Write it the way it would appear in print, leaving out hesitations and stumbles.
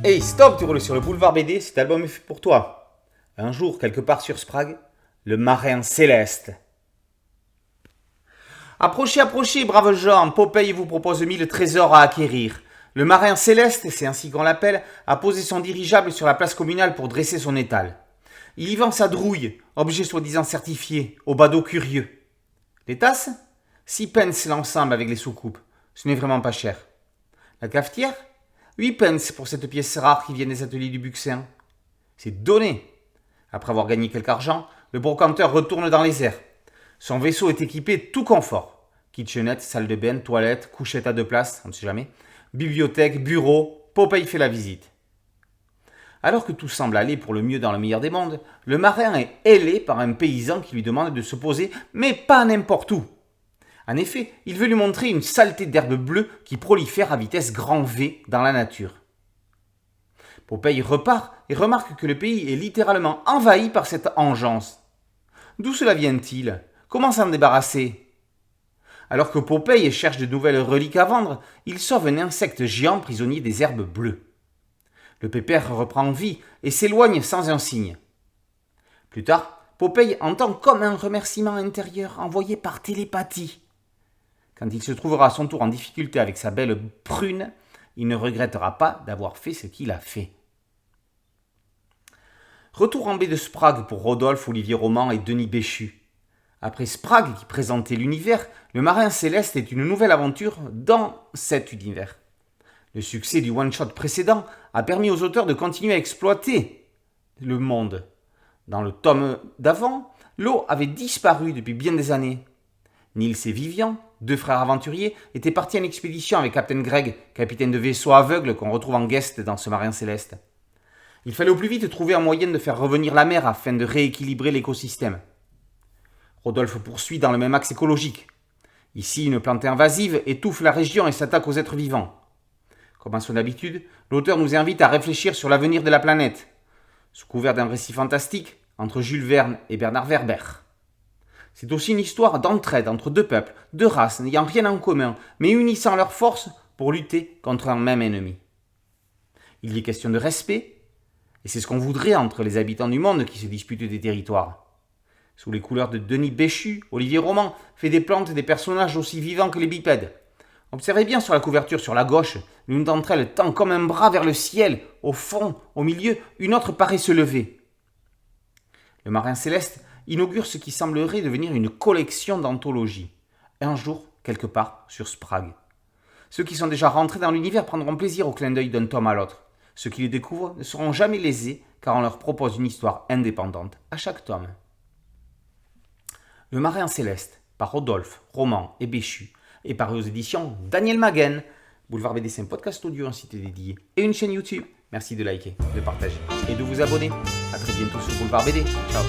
Hey, stop, tu roules sur le boulevard BD, cet album est fait pour toi. Un jour, quelque part sur Sprague, le marin céleste. Approchez, approchez, braves gens, Popeye vous propose 1000 trésors à acquérir. Le marin céleste, c'est ainsi qu'on l'appelle, a posé son dirigeable sur la place communale pour dresser son étal. Il y vend sa drouille, objet soi-disant certifié, au badaud curieux. Les tasses 6 pence l'ensemble avec les soucoupes. Ce n'est vraiment pas cher. La cafetière 8 pence pour cette pièce rare qui vient des ateliers du Buxin. C'est donné. Après avoir gagné quelque argent, le brocanteur retourne dans les airs. Son vaisseau est équipé tout confort. Kitchenette, salle de bain, toilette, couchette à 2 places, on ne sait jamais. Bibliothèque, bureau, Popeye fait la visite. Alors que tout semble aller pour le mieux dans le meilleur des mondes, le marin est hélé par un paysan qui lui demande de se poser, mais pas n'importe où. En effet, il veut lui montrer une saleté d'herbe bleue qui prolifère à vitesse grand V dans la nature. Popeye repart et remarque que le pays est littéralement envahi par cette engeance. D'où cela vient-il? Comment s'en débarrasser? Alors que Popeye cherche de nouvelles reliques à vendre, il sauve un insecte géant prisonnier des herbes bleues. Le pépère reprend vie et s'éloigne sans un signe. Plus tard, Popeye entend comme un remerciement intérieur envoyé par télépathie. Quand il se trouvera à son tour en difficulté avec sa belle prune, il ne regrettera pas d'avoir fait ce qu'il a fait. Retour en baie de Sprague pour Rodolphe, Olivier Roman et Denis Béchu. Après Sprague, qui présentait l'univers, le marin céleste est une nouvelle aventure dans cet univers. Le succès du one-shot précédent a permis aux auteurs de continuer à exploiter le monde. Dans le tome d'avant, l'eau avait disparu depuis bien des années. Nils et Vivian, 2 frères aventuriers, étaient partis en expédition avec Captain Greg, capitaine de vaisseau aveugle qu'on retrouve en guest dans ce marin céleste. Il fallait au plus vite trouver un moyen de faire revenir la mer afin de rééquilibrer l'écosystème. Rodolphe poursuit dans le même axe écologique. Ici, une plante invasive étouffe la région et s'attaque aux êtres vivants. Comme à son habitude, l'auteur nous invite à réfléchir sur l'avenir de la planète. Sous couvert d'un récit fantastique, entre Jules Verne et Bernard Werber. C'est aussi une histoire d'entraide entre 2 peuples, 2 races n'ayant rien en commun, mais unissant leurs forces pour lutter contre un même ennemi. Il y est question de respect, et c'est ce qu'on voudrait entre les habitants du monde qui se disputent des territoires. Sous les couleurs de Denis Béchu, Olivier Roman fait des plantes des personnages aussi vivants que les bipèdes. Observez bien sur la couverture sur la gauche, l'une d'entre elles tend comme un bras vers le ciel, au fond, au milieu, une autre paraît se lever. Le marin céleste inaugure ce qui semblerait devenir une collection d'anthologies. Un jour, quelque part, sur Sprague. Ceux qui sont déjà rentrés dans l'univers prendront plaisir au clin d'œil d'un tome à l'autre. Ceux qui les découvrent ne seront jamais lésés car on leur propose une histoire indépendante à chaque tome. Le marin céleste, par Rodolphe, Roman et Béchu, est paru aux éditions Daniel Maguen. Boulevard BD, c'est un podcast audio, un site dédié et une chaîne YouTube. Merci de liker, de partager et de vous abonner. A très bientôt sur Boulevard BD. Ciao.